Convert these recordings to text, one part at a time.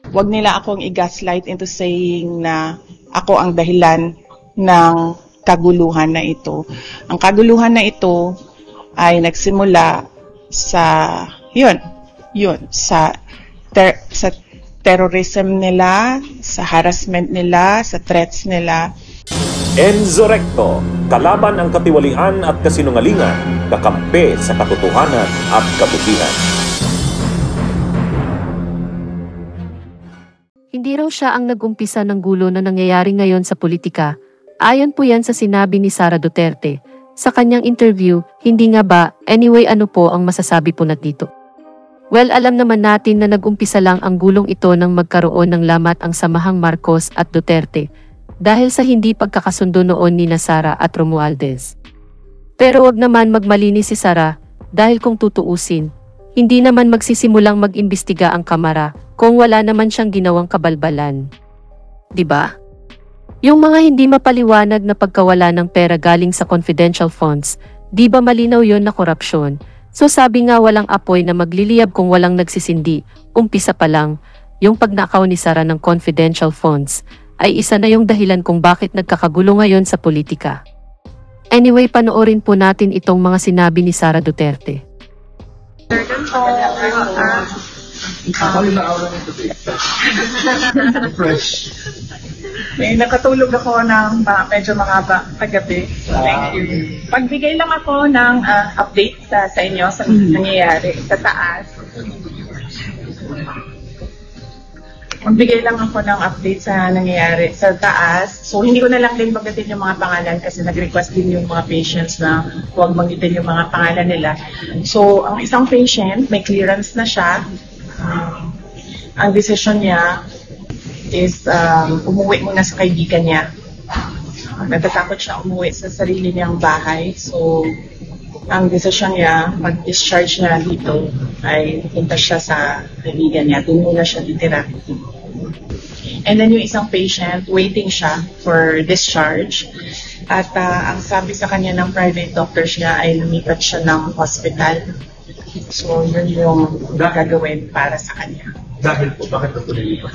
Wag nila akong i-gaslight into saying na ako ang dahilan ng kaguluhan na ito. Ang kaguluhan na ito ay nagsimula sa sa terrorism nila, sa harassment nila, sa threats nila. Enzo Recto, kalaban ang katiwalian at kasinungalingan, kakampi sa katotohanan at kabutihan. Hindi raw siya ang nag-umpisa ng gulo na nangyayari ngayon sa politika. Ayon po yan sa sinabi ni Sara Duterte. Sa kanyang interview, hindi nga ba, anyway ano po ang masasabi po dito? Well, alam naman natin na nag-umpisa lang ang gulong ito nang magkaroon ng lamat ang samahang Marcos at Duterte dahil sa hindi pagkakasundo noon ni Sara at Romualdez. Pero wag naman magmalinis si Sara dahil kung tutuusin, hindi naman magsisimulang mag-imbestiga ang Kamara kung wala naman siyang ginawang kabalbalan. Diba? Yung mga hindi mapaliwanag na pagkawala ng pera galing sa confidential funds, di ba malinaw yon na korupsyon? So sabi nga walang apoy na magliliyab kung walang nagsisindi, umpisa pa lang, yung pagnakaw ni Sara ng confidential funds, ay isa na yung dahilan kung bakit nagkakagulo ngayon sa politika. Anyway, panoorin po natin itong mga sinabi ni Sara Duterte. Fresh. Nakatulog ako ng medyo mahaba kagabi. Thank you. Pagbigay lang ako ng update sa inyo sa nangyayari sa taas. Magbigay lang ako ng update sa nangyayari sa taas. So, hindi ko na lang din banggitin yung mga pangalan kasi nag-request din yung mga patients na huwag banggitin yung mga pangalan nila. So, ang isang patient, may clearance na siya. Ang decision niya is umuwi muna sa kaibigan niya. Natatakot siya umuwi sa sarili niyang bahay. So, ang decision niya, pag-discharge niya dito, ay punta siya sa kaibigan niya. Doon muna siya titira. And then yung isang patient, waiting siya for discharge. At ang sabi sa kanya ng private doctors niya ay lumipat siya ng hospital. So yun yung gagawin para sa kanya. Dahil po, bakit ito nilipat?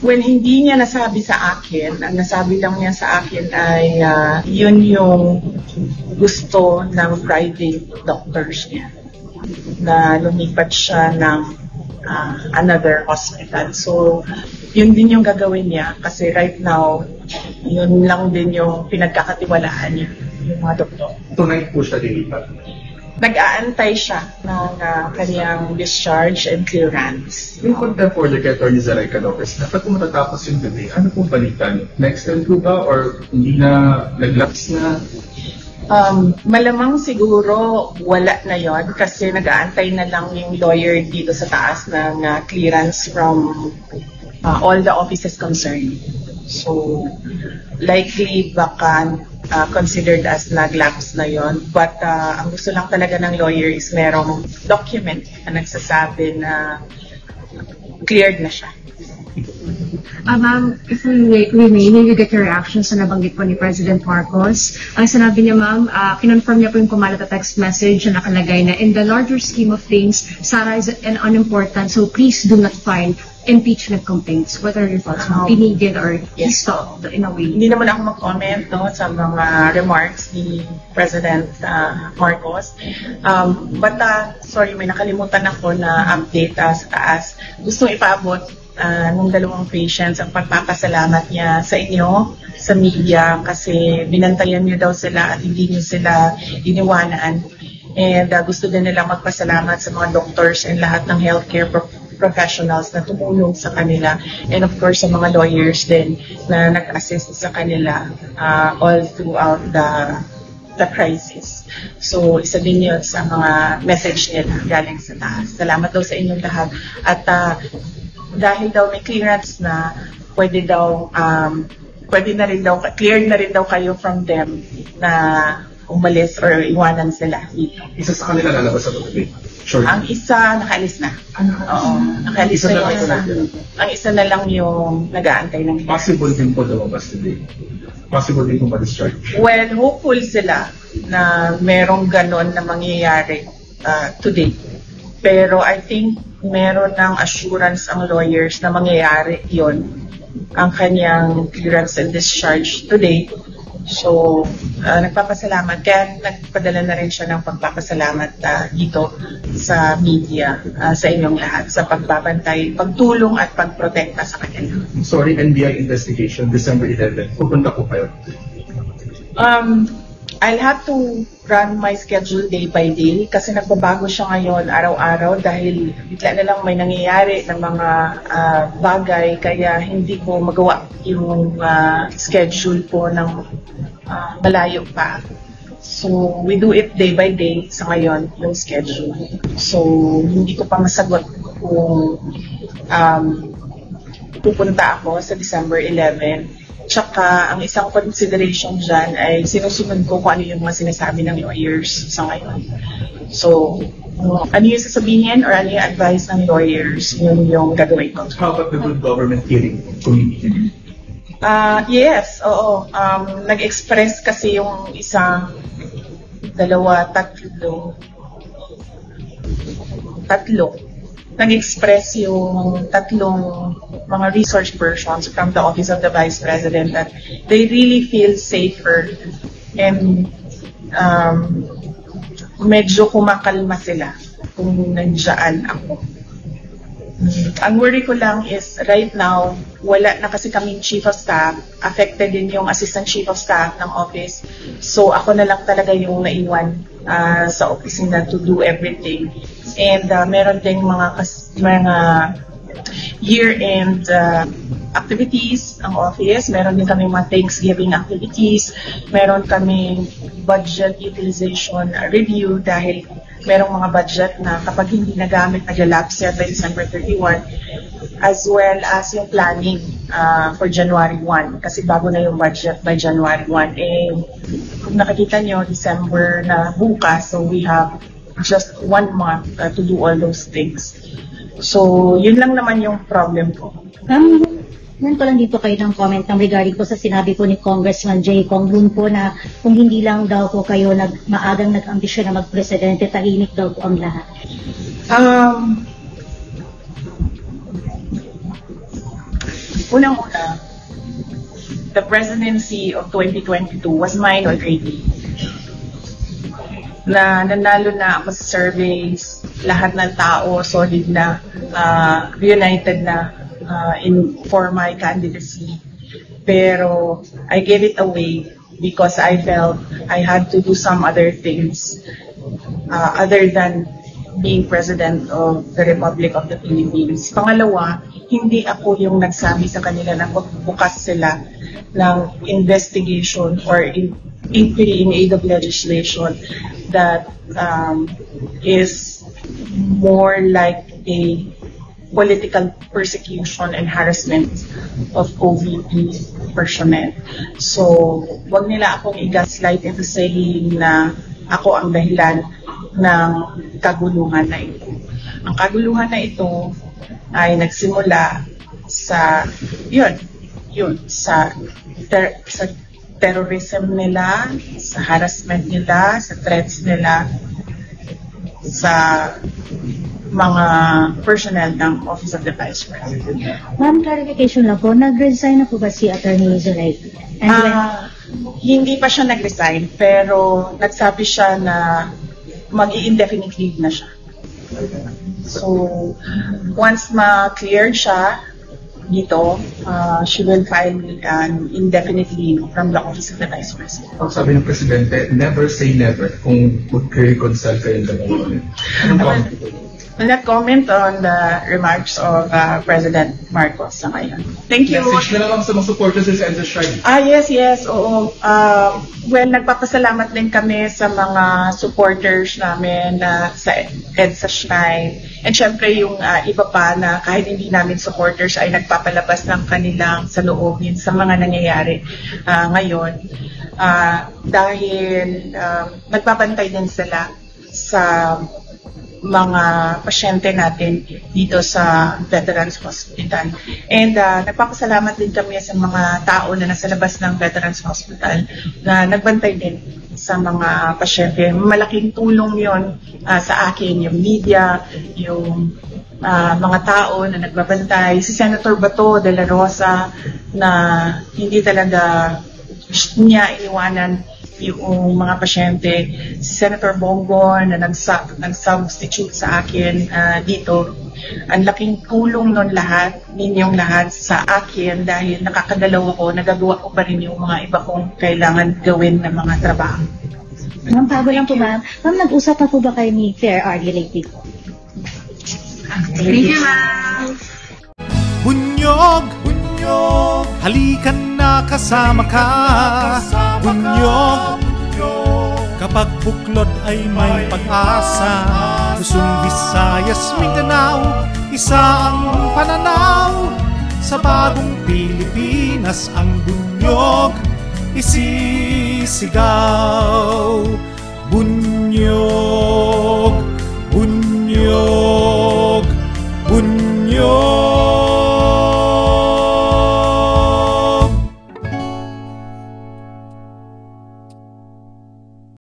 When hindi niya nasabi sa akin, ang nasabi lang niya sa akin ay yun yung gusto ng private doctors niya. Na lumipat siya ng another hospital. So, yun din yung gagawin niya kasi right now, yun lang din yung pinagkakatiwalaan niya, yung mga doktor. Tonight po siya dilipat. Nag-aantay siya ng kanyang discharge and clearance. Yung contempt order kay Atty. Zaraica Lopez, dapat po matatapos yung gabi. Ano pong balikan? Next time po ba? Or hindi na nag-lapse na? Malamang siguro wala na yon kasi nag-aantay na lang yung lawyer dito sa taas ng clearance from all the offices concerned. So, likely baka considered as nag-lapse na yon. But ang gusto lang talaga ng lawyer is merong document na nagsasabi na cleared na siya. Ma'am, if we may get your reaction sa nabanggit po ni President Marcos. Ang sinabi niya, ma'am, kinonfirm niya po yung kumalat na text message na nakalagay na in the larger scheme of things, Sara is an unimportant, so please do not file impeachment complaints. What are your thoughts, ma'am? Pinigil or stopped in a way? Hindi naman ako mag-comment sa mga remarks ni President Marcos. But sorry, may nakalimutan ako na update sa taas. Gustong ipaabot ng dalawang patients ang pagpapasalamat niya sa inyo, sa media, kasi binantayan niyo daw sila at hindi niyo sila iniwanan. And gusto din nila magpasalamat sa mga doctors and lahat ng healthcare professionals na tumulong sa kanila. And of course, sa mga lawyers din na nag-assist sa kanila all throughout the crisis. So, isa din yun sa mga message nila galing sa taas. Salamat daw sa inyong lahat. At dahil daw may clearance na, pwede na rin daw, cleared na rin daw kayo from them na umalis or iwanan sila dito. Isa sa kanila lalabas sa pagkabi? Sure. Ang isa, nakaalis na. Oo, nakaalis na yung isa. Ang isa na lang yung nag-aantay ng clearance. Possible din po lumabas today? Possible din po ma-discharge? Well, hopeful sila na merong ganon na mangyayari today. Pero I think meron ng assurance ang lawyers na mangyayari yon ang kanyang clearance and discharge today. So, nagpapasalamat. Kaya nagpadala na rin siya ng pagpapasalamat dito sa media, sa inyong lahat, sa pagbabantay, pagtulong at pagprotekta sa kanila. Sorry, NBI investigation, December 11. Pupunta ko kayo. I'll have to run my schedule day by day kasi nagbabago siya ngayon araw-araw dahil bigla na lang may nangyayari ng mga bagay kaya hindi ko magawa yung schedule po ng malayo pa. So, we do it day by day sa ngayon, yung schedule. So, hindi ko pa masagot kung pupunta ako sa December 11. Tsaka, ang isang consideration dyan ay sinusunod ko kung ano yung mga sinasabi ng lawyers sa ngayon. So, ano yung sasabihin or ano yung advice ng lawyers, yun yung gagawin ko. How about the Good Government Hearing Committee? Yes, oo. Nag-express kasi yung isang, dalawa, tatlo. Nag-express yung tatlong mga research persons from the Office of the Vice President that they really feel safer and medyo kumakalma sila kung nandiyan ako. Ang worry ko lang is right now, wala na kasi kaming Chief of Staff, affected din yung Assistant Chief of Staff ng office. So ako na lang talaga yung naiwan sa opisina to do everything. And meron ding mga year-end activities ang office. Meron din kami mga Thanksgiving activities. Meron kami budget utilization review dahil merong mga budget na kapag hindi nagamit, nag-lapse by December 31, as well as yung planning for January 1. Kasi bago na yung budget by January 1. Kung nakikita nyo, December na bukas, so we have just 1 month to do all those things. So, yun lang naman yung problem ko. Nan ko lang dito kayo ng comment regarding po sa sinabi po ni Congressman Jay Kong Hoon po na kung hindi lang daw po kayo maagang nag-ambisyon na mag-presidente, tahimik daw po ang lahat. Unang-una, the presidency of 2022 was mine already. Na nanalo na ako sa surveys, lahat ng tao solid na, united na for my candidacy. Pero I gave it away because I felt I had to do some other things other than being President of the Republic of the Philippines. Pangalawa, hindi ako yung nagsabi sa kanila na magbukas sila ng investigation or inquiry in aid of legislation that is more like a political persecution and harassment of OVP personnel. So, wag nila akong i-gaslight into saying na ako ang dahilan ng kaguluhan na ito. Ang kaguluhan na ito ay nagsimula sa sa terrorism nila, sa harassment nila, sa threats nila, sa mga personnel ng Office of the Vice President. Ma'am, clarification lang po, nag-resign na po ba si Attorney Zoraida? Hindi pa siya nag-resign, pero nagsabi siya na mag-i-indefinite leave na siya. So, once ma-cleared siya dito, she will file an indefinite leave from the Office of the Vice President. Ang sabi ng Presidente, never say never kung mag-reconcile kayo ng dalawa. Will not comment on the remarks of President Marcos sa ngayon. Thank you. Message na lang sa mga supporters sa EDSA Shrine. Yes, oo. Well, nagpapasalamat din kami sa mga supporters namin sa EDSA Shrine. And syempre yung iba pa na kahit hindi namin supporters ay nagpapalabas ng kanilang saloobin sa mga nangyayari ngayon. Dahil nagbabantay din sila sa mga pasyente natin dito sa Veterans Hospital. And nagpapasalamat din kami sa mga tao na nasa labas ng Veterans Hospital na nagbantay din sa mga pasyente. Malaking tulong yon sa akin, yung media, yung mga tao na nagbabantay. Si Senator Bato de la Rosa na hindi talaga niya iniwanan yung mga pasyente. Si Senator Bongo na nag-substitute sa akin dito. Ang laking tulong nun lahat, ninyong lahat sa akin dahil nakakadalaw ako, nagagawa ko pa rin yung mga iba kong kailangan gawin na mga trabaho. Ma'am, bago lang po ma'am. Ma'am, nag-usap na po ba kayo ni Fair RD lately po? Thank you, ma'am. Bunyog, bunyog, halikan na kasama ka. Bunyog, kapag buklod ay may pag-asa. Luzon, Visayas, Mindanao, isa ang pananaw. Sa bagong Pilipinas ang bunyog isisigaw.